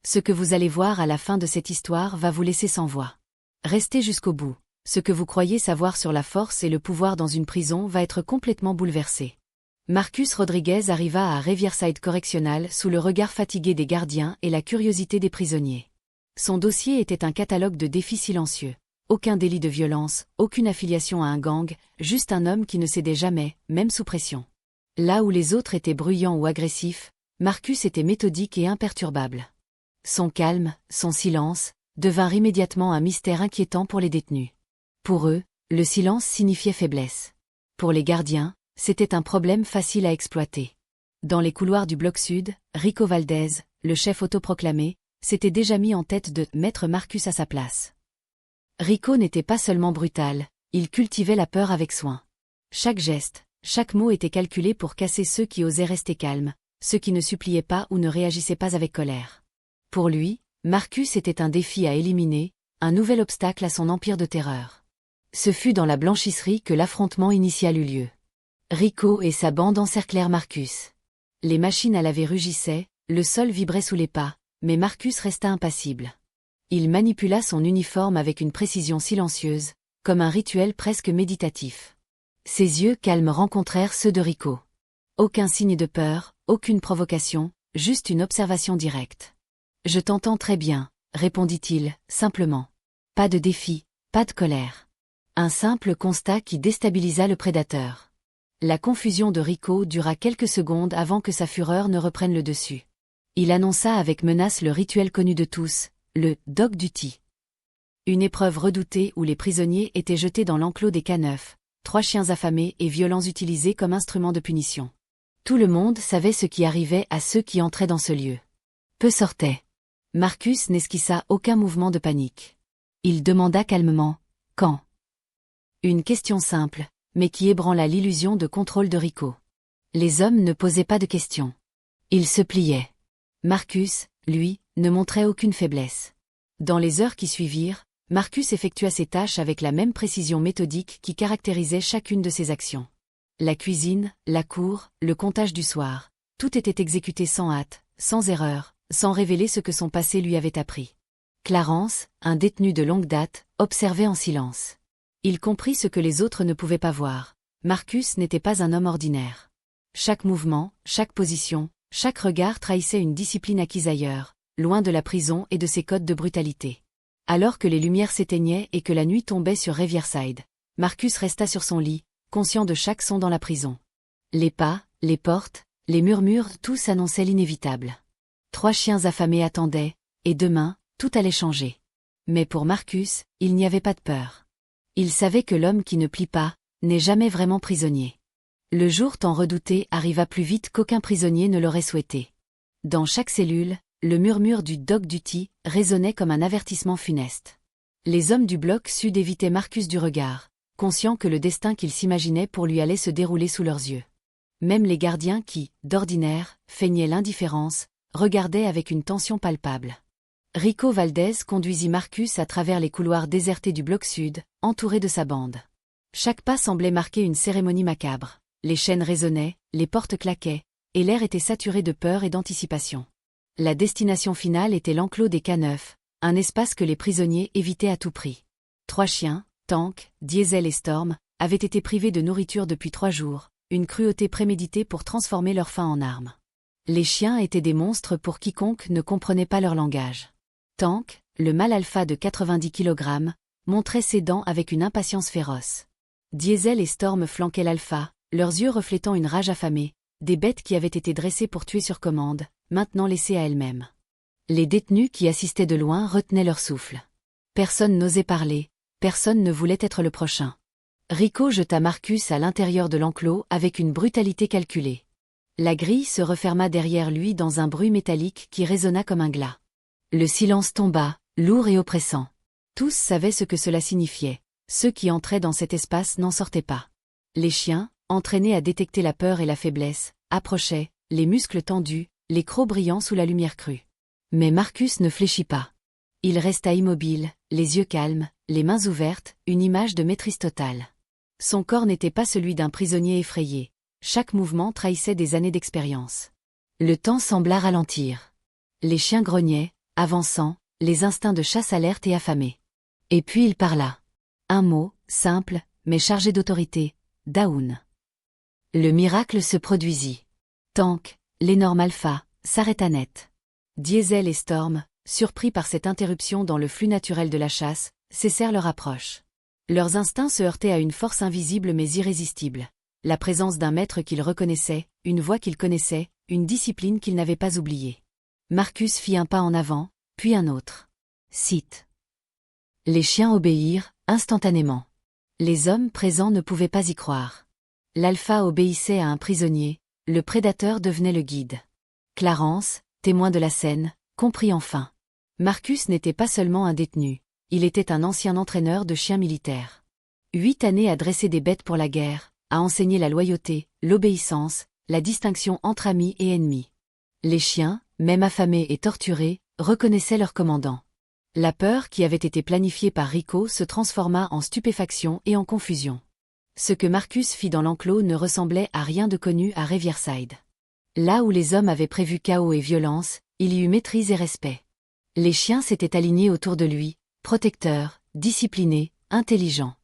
Ce que vous allez voir à la fin de cette histoire va vous laisser sans voix. Restez jusqu'au bout. Ce que vous croyez savoir sur la force et le pouvoir dans une prison va être complètement bouleversé. Marcus Rodriguez arriva à Riverside Correctional sous le regard fatigué des gardiens et la curiosité des prisonniers. Son dossier était un catalogue de défis silencieux. Aucun délit de violence, aucune affiliation à un gang, juste un homme qui ne cédait jamais, même sous pression. Là où les autres étaient bruyants ou agressifs, Marcus était méthodique et imperturbable. Son calme, son silence, devinrent immédiatement un mystère inquiétant pour les détenus. Pour eux, le silence signifiait faiblesse. Pour les gardiens, c'était un problème facile à exploiter. Dans les couloirs du bloc sud, Rico Valdez, le chef autoproclamé, s'était déjà mis en tête de mettre Marcus à sa place. Rico n'était pas seulement brutal, il cultivait la peur avec soin. Chaque geste, chaque mot était calculé pour casser ceux qui osaient rester calmes, ceux qui ne suppliaient pas ou ne réagissaient pas avec colère. Pour lui, Marcus était un défi à éliminer, un nouvel obstacle à son empire de terreur. Ce fut dans la blanchisserie que l'affrontement initial eut lieu. Rico et sa bande encerclèrent Marcus. Les machines à laver rugissaient, le sol vibrait sous les pas, mais Marcus resta impassible. Il manipula son uniforme avec une précision silencieuse, comme un rituel presque méditatif. Ses yeux calmes rencontrèrent ceux de Rico. Aucun signe de peur, aucune provocation, juste une observation directe. « Je t'entends très bien », répondit-il, simplement. Pas de défi, pas de colère. Un simple constat qui déstabilisa le prédateur. La confusion de Rico dura quelques secondes avant que sa fureur ne reprenne le dessus. Il annonça avec menace le rituel connu de tous, le « dog duty ». Une épreuve redoutée où les prisonniers étaient jetés dans l'enclos des K9, 3 chiens affamés et violents utilisés comme instrument de punition. Tout le monde savait ce qui arrivait à ceux qui entraient dans ce lieu. Peu sortaient. Marcus n'esquissa aucun mouvement de panique. Il demanda calmement « Quand ?» Une question simple, mais qui ébranla l'illusion de contrôle de Rico. Les hommes ne posaient pas de questions. Ils se pliaient. Marcus, lui, ne montrait aucune faiblesse. Dans les heures qui suivirent, Marcus effectua ses tâches avec la même précision méthodique qui caractérisait chacune de ses actions. La cuisine, la cour, le comptage du soir, tout était exécuté sans hâte, sans erreur, sans révéler ce que son passé lui avait appris. Clarence, un détenu de longue date, observait en silence. Il comprit ce que les autres ne pouvaient pas voir. Marcus n'était pas un homme ordinaire. Chaque mouvement, chaque position, chaque regard trahissait une discipline acquise ailleurs, loin de la prison et de ses codes de brutalité. Alors que les lumières s'éteignaient et que la nuit tombait sur Riverside, Marcus resta sur son lit, conscient de chaque son dans la prison. Les pas, les portes, les murmures, tous annonçaient l'inévitable. 3 chiens affamés attendaient, et demain, tout allait changer. Mais pour Marcus, il n'y avait pas de peur. Il savait que l'homme qui ne plie pas, n'est jamais vraiment prisonnier. Le jour tant redouté arriva plus vite qu'aucun prisonnier ne l'aurait souhaité. Dans chaque cellule, le murmure du dog duty résonnait comme un avertissement funeste. Les hommes du bloc sud évitaient Marcus du regard, conscients que le destin qu'ils s'imaginaient pour lui allait se dérouler sous leurs yeux. Même les gardiens qui, d'ordinaire, feignaient l'indifférence, regardaient avec une tension palpable. Rico Valdez conduisit Marcus à travers les couloirs désertés du bloc sud, entouré de sa bande. Chaque pas semblait marquer une cérémonie macabre. Les chaînes résonnaient, les portes claquaient, et l'air était saturé de peur et d'anticipation. La destination finale était l'enclos des K9, un espace que les prisonniers évitaient à tout prix. 3 chiens, Tank, Diesel et Storm, avaient été privés de nourriture depuis 3 jours, une cruauté préméditée pour transformer leur faim en arme. Les chiens étaient des monstres pour quiconque ne comprenait pas leur langage. Tank, le mâle alpha de 90 kg, montrait ses dents avec une impatience féroce. Diesel et Storm flanquaient l'alpha, leurs yeux reflétant une rage affamée, des bêtes qui avaient été dressées pour tuer sur commande, maintenant laissées à elles-mêmes. Les détenus qui assistaient de loin retenaient leur souffle. Personne n'osait parler, personne ne voulait être le prochain. Rico jeta Marcus à l'intérieur de l'enclos avec une brutalité calculée. La grille se referma derrière lui dans un bruit métallique qui résonna comme un glas. Le silence tomba, lourd et oppressant. Tous savaient ce que cela signifiait. Ceux qui entraient dans cet espace n'en sortaient pas. Les chiens, entraînés à détecter la peur et la faiblesse, approchaient, les muscles tendus, les crocs brillants sous la lumière crue. Mais Marcus ne fléchit pas. Il resta immobile, les yeux calmes, les mains ouvertes, une image de maîtrise totale. Son corps n'était pas celui d'un prisonnier effrayé. Chaque mouvement trahissait des années d'expérience. Le temps sembla ralentir. Les chiens grognaient, avançant, les instincts de chasse alertes et affamés. Et puis il parla. Un mot, simple, mais chargé d'autorité, Daoun. Le miracle se produisit. Tank, l'énorme alpha, s'arrêta net. Diesel et Storm, surpris par cette interruption dans le flux naturel de la chasse, cessèrent leur approche. Leurs instincts se heurtaient à une force invisible mais irrésistible. La présence d'un maître qu'ils reconnaissaient, une voix qu'ils connaissaient, une discipline qu'ils n'avaient pas oubliée. Marcus fit un pas en avant, puis un autre. Sit. Les chiens obéirent, instantanément. Les hommes présents ne pouvaient pas y croire. L'alpha obéissait à un prisonnier, le prédateur devenait le guide. Clarence, témoin de la scène, comprit enfin. Marcus n'était pas seulement un détenu, il était un ancien entraîneur de chiens militaires. 8 années à dresser des bêtes pour la guerre, à enseigner la loyauté, l'obéissance, la distinction entre amis et ennemis. Les chiens, même affamés et torturés, reconnaissaient leur commandant. La peur qui avait été planifiée par Rico se transforma en stupéfaction et en confusion. Ce que Marcus fit dans l'enclos ne ressemblait à rien de connu à Riverside. Là où les hommes avaient prévu chaos et violence, il y eut maîtrise et respect. Les chiens s'étaient alignés autour de lui, protecteurs, disciplinés, intelligents.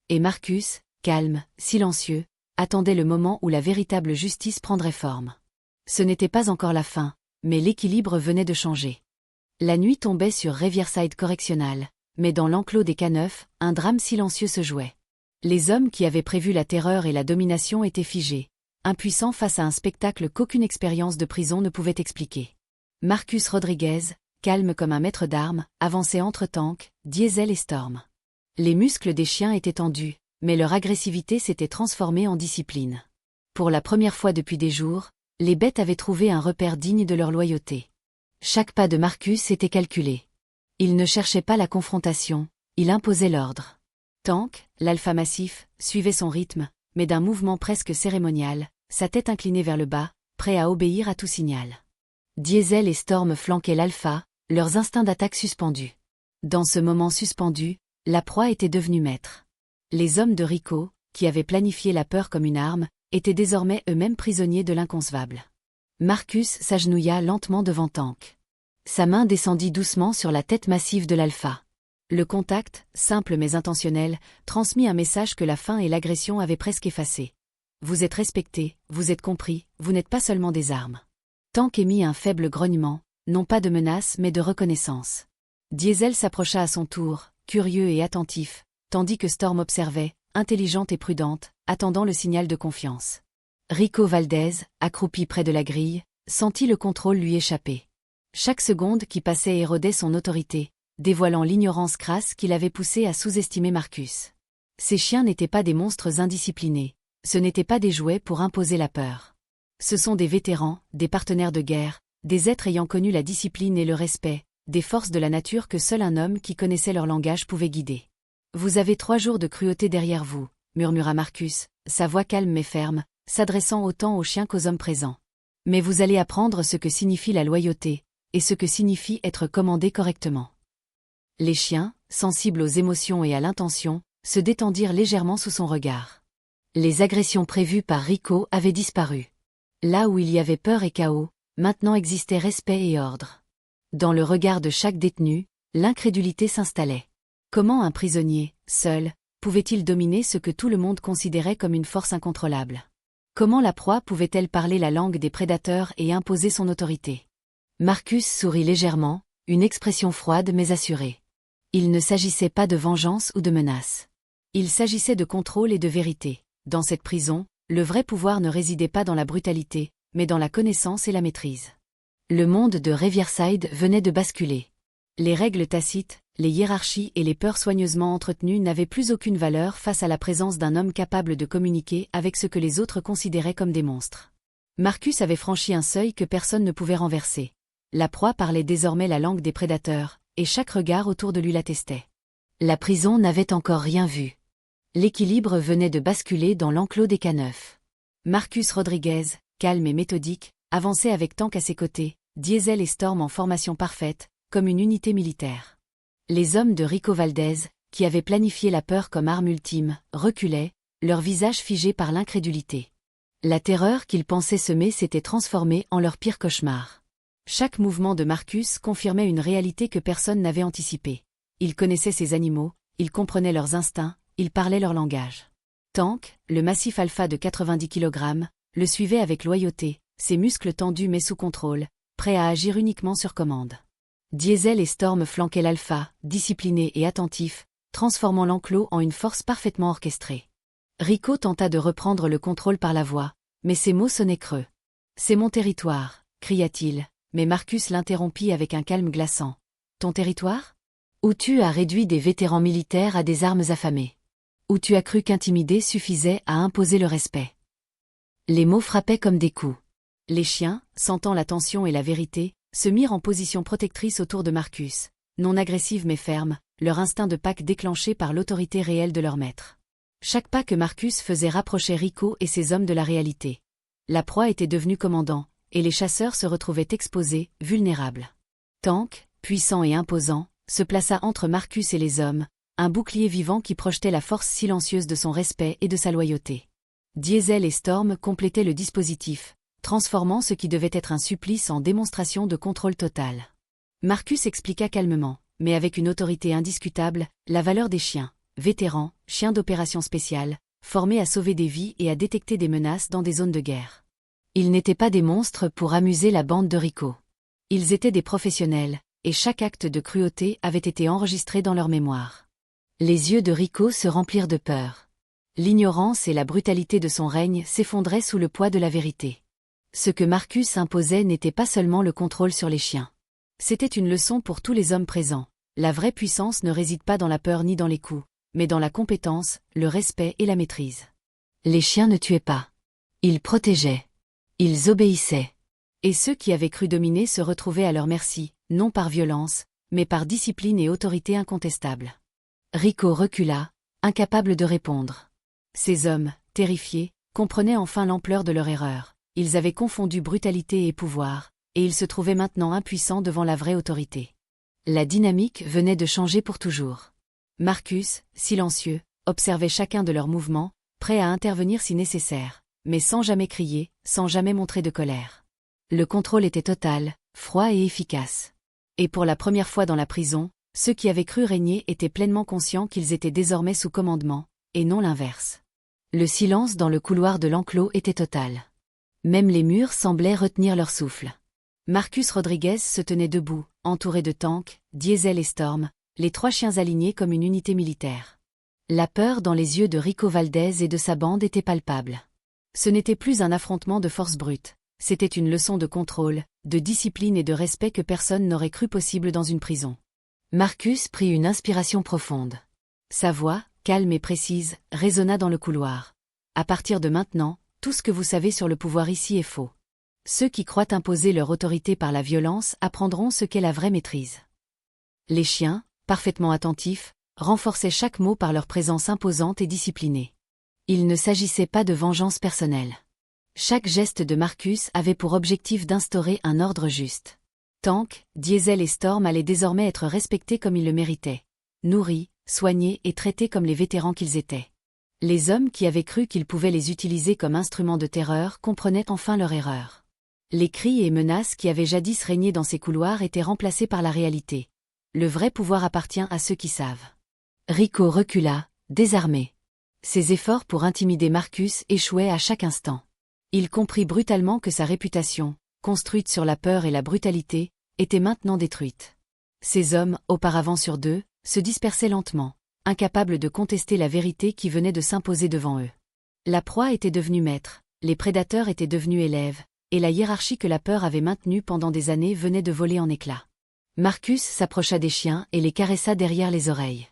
Et Marcus, calme, silencieux, attendait le moment où la véritable justice prendrait forme. Ce n'était pas encore la fin, mais l'équilibre venait de changer. La nuit tombait sur Riverside Correctional, mais dans l'enclos des K9, un drame silencieux se jouait. Les hommes qui avaient prévu la terreur et la domination étaient figés, impuissants face à un spectacle qu'aucune expérience de prison ne pouvait expliquer. Marcus Rodriguez, calme comme un maître d'armes, avançait entre Tank, Diesel et Storm. Les muscles des chiens étaient tendus, mais leur agressivité s'était transformée en discipline. Pour la première fois depuis des jours, les bêtes avaient trouvé un repère digne de leur loyauté. Chaque pas de Marcus était calculé. Il ne cherchait pas la confrontation, il imposait l'ordre. Tank, l'alpha massif, suivait son rythme, mais d'un mouvement presque cérémonial, sa tête inclinée vers le bas, prêt à obéir à tout signal. Diesel et Storm flanquaient l'alpha, leurs instincts d'attaque suspendus. Dans ce moment suspendu, la proie était devenue maître. Les hommes de Rico, qui avaient planifié la peur comme une arme, étaient désormais eux-mêmes prisonniers de l'inconcevable. Marcus s'agenouilla lentement devant Tank. Sa main descendit doucement sur la tête massive de l'alpha. Le contact, simple mais intentionnel, transmit un message que la faim et l'agression avaient presque effacé. Vous êtes respectés, vous êtes compris, vous n'êtes pas seulement des armes. Tank émit un faible grognement, non pas de menace mais de reconnaissance. Diesel s'approcha à son tour, curieux et attentif, tandis que Storm observait, intelligente et prudente, attendant le signal de confiance. Rico Valdez, accroupi près de la grille, sentit le contrôle lui échapper. Chaque seconde qui passait érodait son autorité, dévoilant l'ignorance crasse qui l'avait poussé à sous-estimer Marcus. Ces chiens n'étaient pas des monstres indisciplinés, ce n'étaient pas des jouets pour imposer la peur. Ce sont des vétérans, des partenaires de guerre, des êtres ayant connu la discipline et le respect, des forces de la nature que seul un homme qui connaissait leur langage pouvait guider. Vous avez 3 jours de cruauté derrière vous, murmura Marcus, sa voix calme mais ferme, s'adressant autant aux chiens qu'aux hommes présents. Mais vous allez apprendre ce que signifie la loyauté, et ce que signifie être commandé correctement. Les chiens, sensibles aux émotions et à l'intention, se détendirent légèrement sous son regard. Les agressions prévues par Rico avaient disparu. Là où il y avait peur et chaos, maintenant existait respect et ordre. Dans le regard de chaque détenu, l'incrédulité s'installait. Comment un prisonnier, seul, pouvait-il dominer ce que tout le monde considérait comme une force incontrôlable? Comment la proie pouvait-elle parler la langue des prédateurs et imposer son autorité? Marcus sourit légèrement, une expression froide mais assurée. Il ne s'agissait pas de vengeance ou de menace. Il s'agissait de contrôle et de vérité. Dans cette prison, le vrai pouvoir ne résidait pas dans la brutalité, mais dans la connaissance et la maîtrise. Le monde de Riverside venait de basculer. Les règles tacites, les hiérarchies et les peurs soigneusement entretenues n'avaient plus aucune valeur face à la présence d'un homme capable de communiquer avec ce que les autres considéraient comme des monstres. Marcus avait franchi un seuil que personne ne pouvait renverser. La proie parlait désormais la langue des prédateurs, et chaque regard autour de lui l'attestait. La prison n'avait encore rien vu. L'équilibre venait de basculer dans l'enclos des K9. Marcus Rodriguez, calme et méthodique, avançait avec Tank à ses côtés, Diesel et Storm en formation parfaite, comme une unité militaire. Les hommes de Rico Valdez, qui avaient planifié la peur comme arme ultime, reculaient, leurs visages figés par l'incrédulité. La terreur qu'ils pensaient semer s'était transformée en leur pire cauchemar. Chaque mouvement de Marcus confirmait une réalité que personne n'avait anticipée. Il connaissait ces animaux, il comprenait leurs instincts, il parlait leur langage. Tank, le massif alpha de 90 kg, le suivait avec loyauté, ses muscles tendus mais sous contrôle, prêt à agir uniquement sur commande. Diesel et Storm flanquaient l'alpha, discipliné et attentif, transformant l'enclos en une force parfaitement orchestrée. Rico tenta de reprendre le contrôle par la voix, mais ses mots sonnaient creux. « C'est mon territoire », cria-t-il, mais Marcus l'interrompit avec un calme glaçant. « Ton territoire ? Où tu as réduit des vétérans militaires à des armes affamées. Où tu as cru qu'intimider suffisait à imposer le respect. » Les mots frappaient comme des coups. Les chiens, sentant la tension et la vérité, se mirent en position protectrice autour de Marcus, non agressive mais ferme, leur instinct de pack déclenché par l'autorité réelle de leur maître. Chaque pas que Marcus faisait rapprochait Rico et ses hommes de la réalité. La proie était devenue commandant, et les chasseurs se retrouvaient exposés, vulnérables. Tank, puissant et imposant, se plaça entre Marcus et les hommes, un bouclier vivant qui projetait la force silencieuse de son respect et de sa loyauté. Diesel et Storm complétaient le dispositif, transformant ce qui devait être un supplice en démonstration de contrôle total. Marcus expliqua calmement, mais avec une autorité indiscutable, la valeur des chiens, vétérans, chiens d'opération spéciale, formés à sauver des vies et à détecter des menaces dans des zones de guerre. Ils n'étaient pas des monstres pour amuser la bande de Rico. Ils étaient des professionnels, et chaque acte de cruauté avait été enregistré dans leur mémoire. Les yeux de Rico se remplirent de peur. L'ignorance et la brutalité de son règne s'effondraient sous le poids de la vérité. Ce que Marcus imposait n'était pas seulement le contrôle sur les chiens. C'était une leçon pour tous les hommes présents. La vraie puissance ne réside pas dans la peur ni dans les coups, mais dans la compétence, le respect et la maîtrise. Les chiens ne tuaient pas. Ils protégeaient. Ils obéissaient. Et ceux qui avaient cru dominer se retrouvaient à leur merci, non par violence, mais par discipline et autorité incontestable. Rico recula, incapable de répondre. Ces hommes, terrifiés, comprenaient enfin l'ampleur de leur erreur. Ils avaient confondu brutalité et pouvoir, et ils se trouvaient maintenant impuissants devant la vraie autorité. La dynamique venait de changer pour toujours. Marcus, silencieux, observait chacun de leurs mouvements, prêt à intervenir si nécessaire, mais sans jamais crier, sans jamais montrer de colère. Le contrôle était total, froid et efficace. Et pour la première fois dans la prison, ceux qui avaient cru régner étaient pleinement conscients qu'ils étaient désormais sous commandement, et non l'inverse. Le silence dans le couloir de l'enclos était total. Même les murs semblaient retenir leur souffle. Marcus Rodriguez se tenait debout, entouré de Tank, Diesel et Storm, les trois chiens alignés comme une unité militaire. La peur dans les yeux de Rico Valdez et de sa bande était palpable. Ce n'était plus un affrontement de force brute, c'était une leçon de contrôle, de discipline et de respect que personne n'aurait cru possible dans une prison. Marcus prit une inspiration profonde. Sa voix, calme et précise, résonna dans le couloir. À partir de maintenant, tout ce que vous savez sur le pouvoir ici est faux. Ceux qui croient imposer leur autorité par la violence apprendront ce qu'est la vraie maîtrise. Les chiens, parfaitement attentifs, renforçaient chaque mot par leur présence imposante et disciplinée. Il ne s'agissait pas de vengeance personnelle. Chaque geste de Marcus avait pour objectif d'instaurer un ordre juste. Tank, Diesel et Storm allaient désormais être respectés comme ils le méritaient, nourris, soignés et traités comme les vétérans qu'ils étaient. Les hommes qui avaient cru qu'ils pouvaient les utiliser comme instruments de terreur comprenaient enfin leur erreur. Les cris et menaces qui avaient jadis régné dans ces couloirs étaient remplacés par la réalité. Le vrai pouvoir appartient à ceux qui savent. Rico recula, désarmé. Ses efforts pour intimider Marcus échouaient à chaque instant. Il comprit brutalement que sa réputation, construite sur la peur et la brutalité, était maintenant détruite. Ces hommes, auparavant sur deux, se dispersaient lentement, incapables de contester la vérité qui venait de s'imposer devant eux. La proie était devenue maître, les prédateurs étaient devenus élèves, et la hiérarchie que la peur avait maintenue pendant des années venait de voler en éclats. Marcus s'approcha des chiens et les caressa derrière les oreilles.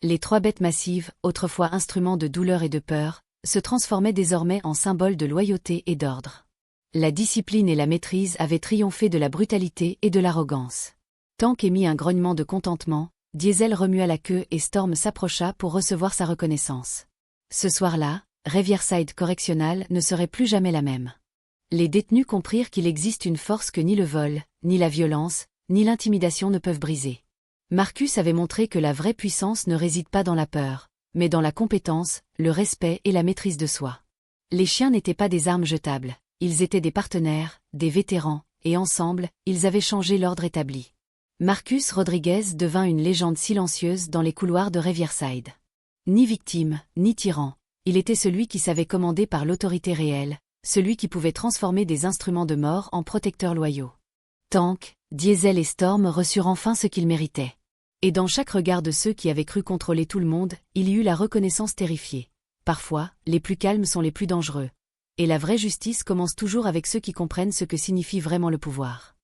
Les trois bêtes massives, autrefois instruments de douleur et de peur, se transformaient désormais en symboles de loyauté et d'ordre. La discipline et la maîtrise avaient triomphé de la brutalité et de l'arrogance. Tank émit un grognement de contentement, Diesel remua la queue et Storm s'approcha pour recevoir sa reconnaissance. Ce soir-là, Riverside Correctional ne serait plus jamais la même. Les détenus comprirent qu'il existe une force que ni le vol, ni la violence, ni l'intimidation ne peuvent briser. Marcus avait montré que la vraie puissance ne réside pas dans la peur, mais dans la compétence, le respect et la maîtrise de soi. Les chiens n'étaient pas des armes jetables, ils étaient des partenaires, des vétérans, et ensemble, ils avaient changé l'ordre établi. Marcus Rodriguez devint une légende silencieuse dans les couloirs de Riverside. Ni victime, ni tyran, il était celui qui savait commander par l'autorité réelle, celui qui pouvait transformer des instruments de mort en protecteurs loyaux. Tank, Diesel et Storm reçurent enfin ce qu'ils méritaient. Et dans chaque regard de ceux qui avaient cru contrôler tout le monde, il y eut la reconnaissance terrifiée. Parfois, les plus calmes sont les plus dangereux. Et la vraie justice commence toujours avec ceux qui comprennent ce que signifie vraiment le pouvoir.